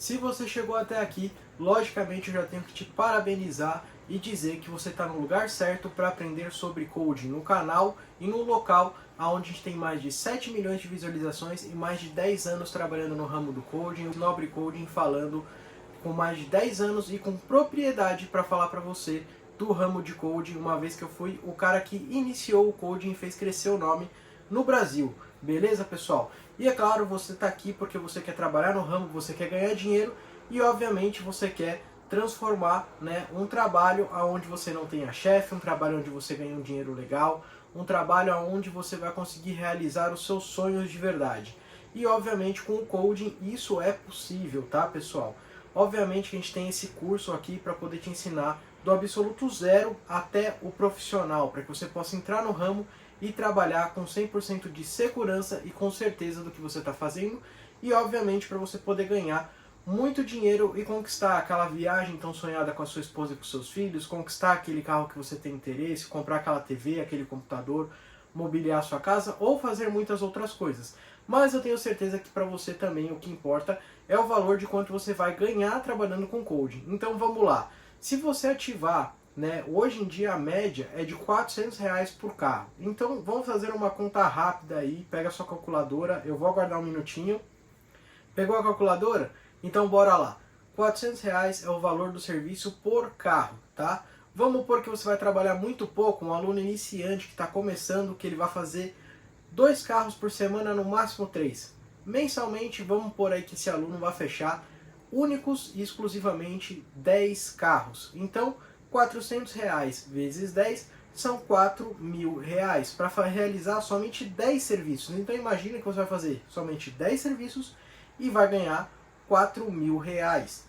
Se você chegou até aqui, logicamente eu já tenho que te parabenizar e dizer que você está no lugar certo para aprender sobre coding no canal e no local onde a gente tem mais de 7 milhões de visualizações e mais de 10 anos trabalhando no ramo do coding, o Nobre Coding falando com mais de 10 anos e com propriedade para falar para você do ramo de coding, uma vez que eu fui o cara que iniciou o coding e fez crescer o nome no Brasil. Beleza, pessoal? E é claro, você está aqui porque você quer trabalhar no ramo, você quer ganhar dinheiro e obviamente você quer transformar, né, um trabalho onde você não tenha chefe, um trabalho onde você ganha um dinheiro legal, um trabalho onde você vai conseguir realizar os seus sonhos de verdade. E obviamente com o coding isso é possível, tá, pessoal? Obviamente que a gente tem esse curso aqui para poder te ensinar do absoluto zero até o profissional, para que você possa entrar no ramo e trabalhar com 100% de segurança e com certeza do que você está fazendo e obviamente para você poder ganhar muito dinheiro e conquistar aquela viagem tão sonhada com a sua esposa e com seus filhos, conquistar aquele carro que você tem interesse, comprar aquela TV, aquele computador, mobiliar sua casa ou fazer muitas outras coisas. Mas eu tenho certeza que para você também o que importa é o valor de quanto você vai ganhar trabalhando com coding. Então vamos lá. Se você ativar, né, hoje em dia a média é de R$ 400 por carro. Então vamos fazer uma conta rápida aí, pega a sua calculadora, eu vou aguardar um minutinho. Pegou a calculadora? Então bora lá. R$ 400 é o valor do serviço por carro, tá? Vamos supor que você vai trabalhar muito pouco, um aluno iniciante que está começando, que ele vai fazer 2 carros por semana, no máximo 3. Mensalmente, vamos por aí que esse aluno vai fechar únicos e exclusivamente 10 carros. Então, R$ 400 vezes 10 são R$ 4.000 para realizar somente 10 serviços. Então, imagina que você vai fazer somente 10 serviços e vai ganhar R$ 4.000.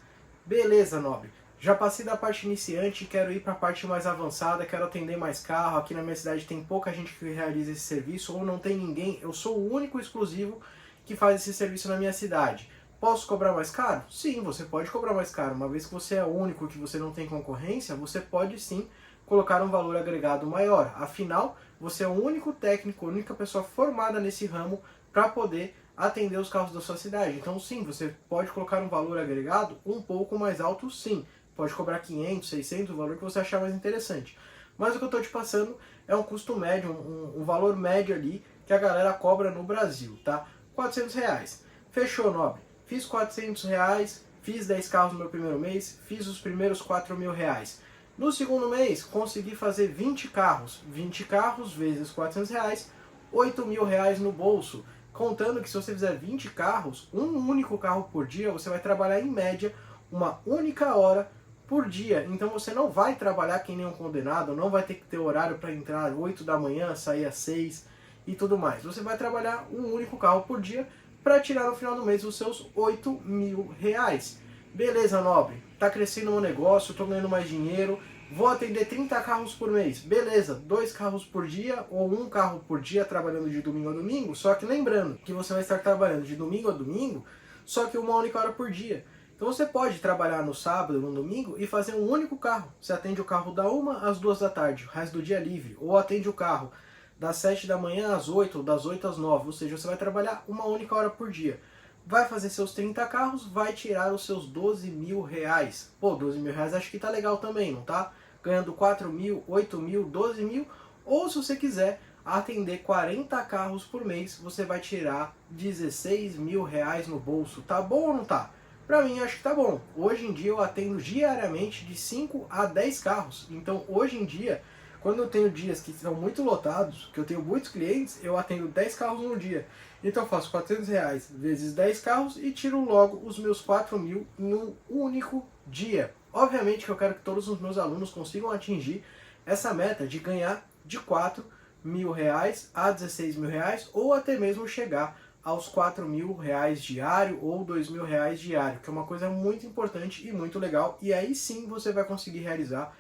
Beleza, nobre. Já passei da parte iniciante, quero ir para a parte mais avançada, quero atender mais carro. Aqui na minha cidade tem pouca gente que realiza esse serviço, ou não tem ninguém. Eu sou o único exclusivo que faz esse serviço na minha cidade. Posso cobrar mais caro? Sim, você pode cobrar mais caro. Uma vez que você é o único, que você não tem concorrência, você pode sim colocar um valor agregado maior. Afinal, você é o único técnico, a única pessoa formada nesse ramo para poder atender os carros da sua cidade. Então sim, você pode colocar um valor agregado um pouco mais alto, sim. Pode cobrar 500, 600, o valor que você achar mais interessante. Mas o que eu estou te passando é um custo médio, um valor médio ali que a galera cobra no Brasil, tá? R$ 400. Fechou, nobre. Fiz R$ 400, fiz 10 carros no meu primeiro mês, fiz os primeiros R$ 4.000. No segundo mês, consegui fazer 20 carros. 20 carros vezes R$ 400, R$ 8.000 no bolso. Contando que se você fizer 20 carros, um único carro por dia, você vai trabalhar em média uma única hora por dia. Então você não vai trabalhar que nem um condenado, não vai ter que ter horário para entrar às 8 da manhã, sair às 6 e tudo mais. Você vai trabalhar um único carro por dia para tirar no final do mês os seus R$ 8.000. Beleza, nobre. Tá crescendo o meu negócio, tô ganhando mais dinheiro. Vou atender 30 carros por mês. Beleza, 2 carros por dia ou 1 carro por dia trabalhando de domingo a domingo. Só que lembrando que você vai estar trabalhando de domingo a domingo, só que uma única hora por dia. Então você pode trabalhar no sábado, no domingo e fazer um único carro. Você atende o carro da 1 às 2 da tarde, o resto do dia é livre. Ou atende o carro das 7 da manhã às 8, ou das 8 às 9. Ou seja, você vai trabalhar uma única hora por dia. Vai fazer seus 30 carros, vai tirar os seus R$ 12.000. Pô, R$ 12.000 acho que tá legal também, não tá? Ganhando 4.000, 8.000, 12.000. Ou se você quiser atender 40 carros por mês, você vai tirar R$ 16.000 no bolso. Tá bom ou não tá? Pra mim, acho que tá bom. Hoje em dia eu atendo diariamente de 5 a 10 carros. Então, hoje em dia, quando eu tenho dias que estão muito lotados, que eu tenho muitos clientes, eu atendo 10 carros no dia. Então eu faço R$ 400 vezes 10 carros e tiro logo os meus 4.000 em um único dia. Obviamente que eu quero que todos os meus alunos consigam atingir essa meta de ganhar de R$ 4.000 a R$ 16.000 ou até mesmo chegar aos R$ 4.000 diário ou R$ 2.000 diário, que é uma coisa muito importante e muito legal. E aí sim você vai conseguir realizar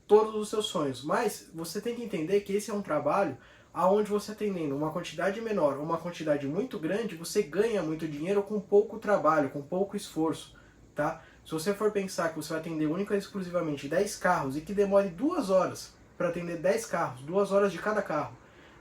todos os seus sonhos. Mas você tem que entender que esse é um trabalho aonde você atendendo uma quantidade menor ou uma quantidade muito grande, você ganha muito dinheiro com pouco trabalho, com pouco esforço, tá? Se você for pensar que você vai atender única e exclusivamente 10 carros e que demore 2 horas para atender 10 carros, 2 horas de cada carro,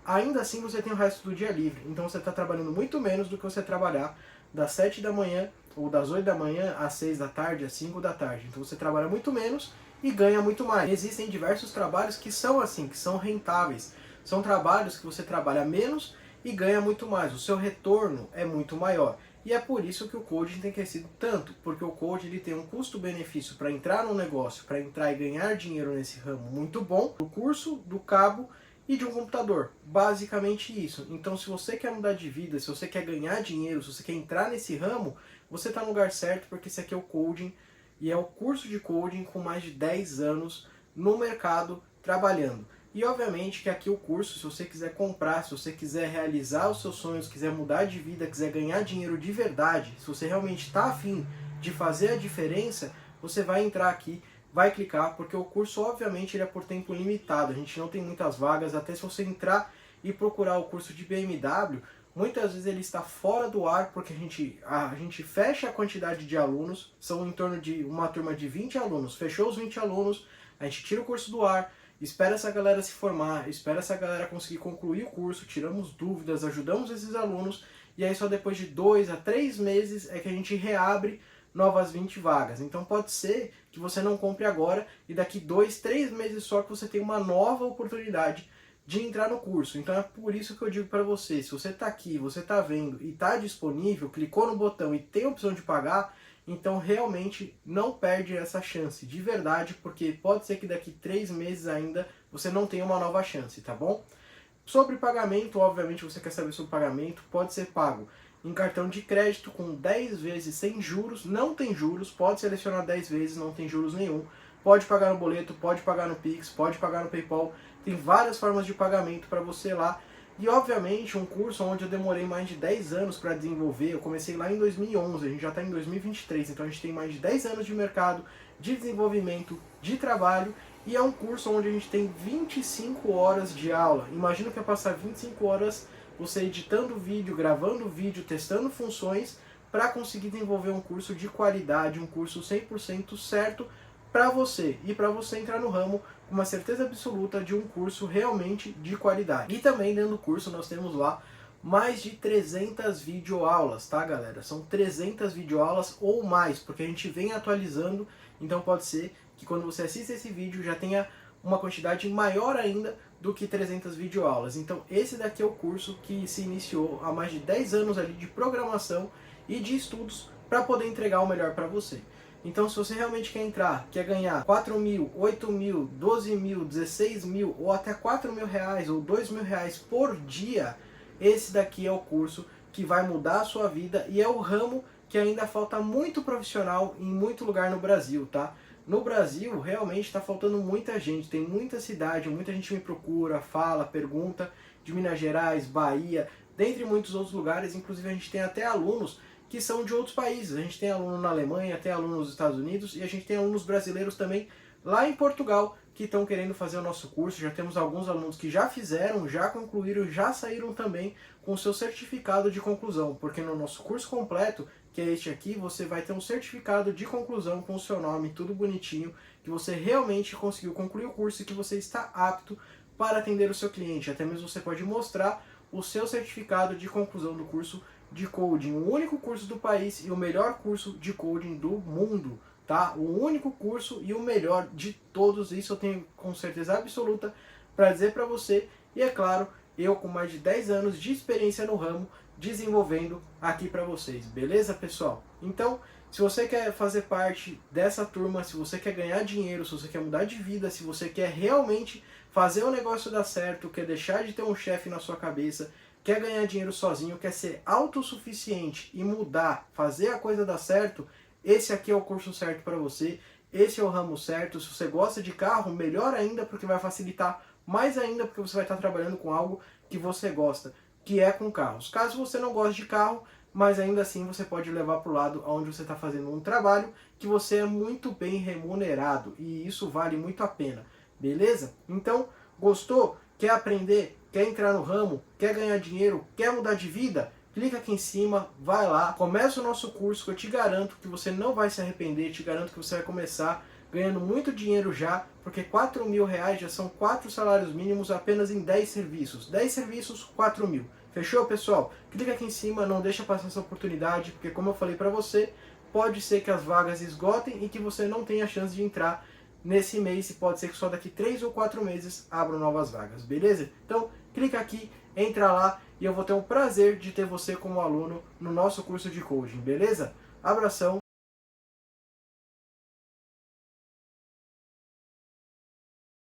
ainda assim você tem o resto do dia livre. Então você está trabalhando muito menos do que você trabalhar das 7 da manhã ou das 8 da manhã às 6 da tarde, às 5 da tarde. Então você trabalha muito menos e ganha muito mais. Existem diversos trabalhos que são assim, que são rentáveis. São trabalhos que você trabalha menos e ganha muito mais. O seu retorno é muito maior. E é por isso que o coaching tem crescido tanto, porque o coaching ele tem um custo-benefício para entrar no negócio, para entrar e ganhar dinheiro nesse ramo muito bom, do curso, do cabo e de um computador. Basicamente isso. Então, se você quer mudar de vida, se você quer ganhar dinheiro, se você quer entrar nesse ramo, você está no lugar certo, porque esse aqui é o coding e é o curso de coding com mais de 10 anos no mercado trabalhando. E obviamente que aqui o curso, se você quiser comprar, se você quiser realizar os seus sonhos, quiser mudar de vida, quiser ganhar dinheiro de verdade, se você realmente está afim de fazer a diferença, você vai entrar aqui, vai clicar, porque o curso obviamente ele é por tempo limitado, a gente não tem muitas vagas, até se você entrar e procurar o curso de BMW, muitas vezes ele está fora do ar, porque a gente fecha a quantidade de alunos, são em torno de uma turma de 20 alunos, fechou os 20 alunos, a gente tira o curso do ar, espera essa galera se formar, espera essa galera conseguir concluir o curso, tiramos dúvidas, ajudamos esses alunos, e aí só depois de 2 a 3 meses é que a gente reabre novas 20 vagas. Então pode ser que você não compre agora e daqui 2, 3 meses só que você tem uma nova oportunidade de entrar no curso. Então é por isso que eu digo para você, se você está aqui, você está vendo e está disponível, clicou no botão e tem a opção de pagar, então realmente não perde essa chance, de verdade, porque pode ser que daqui 3 meses ainda você não tenha uma nova chance, tá bom? Sobre pagamento, obviamente você quer saber sobre pagamento, pode ser pago em cartão de crédito com 10 vezes sem juros, não tem juros, pode selecionar 10 vezes, não tem juros nenhum, pode pagar no boleto, pode pagar no Pix, pode pagar no PayPal, tem várias formas de pagamento para você lá. E obviamente um curso onde eu demorei mais de 10 anos para desenvolver, eu comecei lá em 2011, a gente já está em 2023, então a gente tem mais de 10 anos de mercado, de desenvolvimento, de trabalho, e é um curso onde a gente tem 25 horas de aula. Imagina que é passar 25 horas você editando vídeo, gravando vídeo, testando funções para conseguir desenvolver um curso de qualidade, um curso 100% certo para você e para você entrar no ramo com uma certeza absoluta de um curso realmente de qualidade. E também dentro do curso nós temos lá mais de 300 videoaulas, tá galera? São 300 videoaulas ou mais, porque a gente vem atualizando, então pode ser que quando você assista esse vídeo já tenha uma quantidade maior ainda do que 300 videoaulas. Então esse daqui é o curso que se iniciou há mais de 10 anos ali de programação e de estudos para poder entregar o melhor para você. Então se você realmente quer entrar, quer ganhar 4 mil, 8 mil, 12 mil, 16 mil ou até 4 mil reais ou 2 mil reais por dia, esse daqui é o curso que vai mudar a sua vida e é o ramo que ainda falta muito profissional em muito lugar no Brasil, tá? No Brasil, realmente está faltando muita gente, tem muita cidade, muita gente me procura, fala, pergunta, de Minas Gerais, Bahia, dentre muitos outros lugares, inclusive a gente tem até alunos que são de outros países, a gente tem aluno na Alemanha, tem aluno nos Estados Unidos e a gente tem alunos brasileiros também lá em Portugal que estão querendo fazer o nosso curso. Já temos alguns alunos que já fizeram, já concluíram, já saíram também com o seu certificado de conclusão, porque no nosso curso completo, que é este aqui, você vai ter um certificado de conclusão com o seu nome, tudo bonitinho, que você realmente conseguiu concluir o curso e que você está apto para atender o seu cliente. Até mesmo você pode mostrar o seu certificado de conclusão do curso de coding, o único curso do país e o melhor curso de coding do mundo, tá? O único curso e o melhor de todos, isso eu tenho com certeza absoluta para dizer para você. E é claro, eu com mais de 10 anos de experiência no ramo, desenvolvendo aqui para vocês, beleza pessoal? Então, se você quer fazer parte dessa turma, se você quer ganhar dinheiro, se você quer mudar de vida, se você quer realmente fazer o negócio dar certo, quer deixar de ter um chefe na sua cabeça, quer ganhar dinheiro sozinho, quer ser autossuficiente e mudar, fazer a coisa dar certo, esse aqui é o curso certo para você, esse é o ramo certo. Se você gosta de carro, melhor ainda, porque vai facilitar mais ainda, porque você vai estar trabalhando com algo que você gosta, que é com carros. Caso você não goste de carro, mas ainda assim você pode levar para o lado onde você está fazendo um trabalho que você é muito bem remunerado, e isso vale muito a pena, beleza? Então, gostou? Quer aprender? Quer entrar no ramo? Quer ganhar dinheiro? Quer mudar de vida? Clica aqui em cima, vai lá, começa o nosso curso que eu te garanto que você não vai se arrepender, te garanto que você vai começar ganhando muito dinheiro já, porque 4 mil reais já são 4 salários mínimos apenas em 10 serviços. 10 serviços, 4 mil. Fechou, pessoal? Clica aqui em cima, não deixa passar essa oportunidade, porque como eu falei para você, pode ser que as vagas esgotem e que você não tenha chance de entrar nesse mês, e pode ser que só daqui 3 ou 4 meses abram novas vagas, beleza? Então, clica aqui, entra lá e eu vou ter o prazer de ter você como aluno no nosso curso de coaching, beleza? Abração!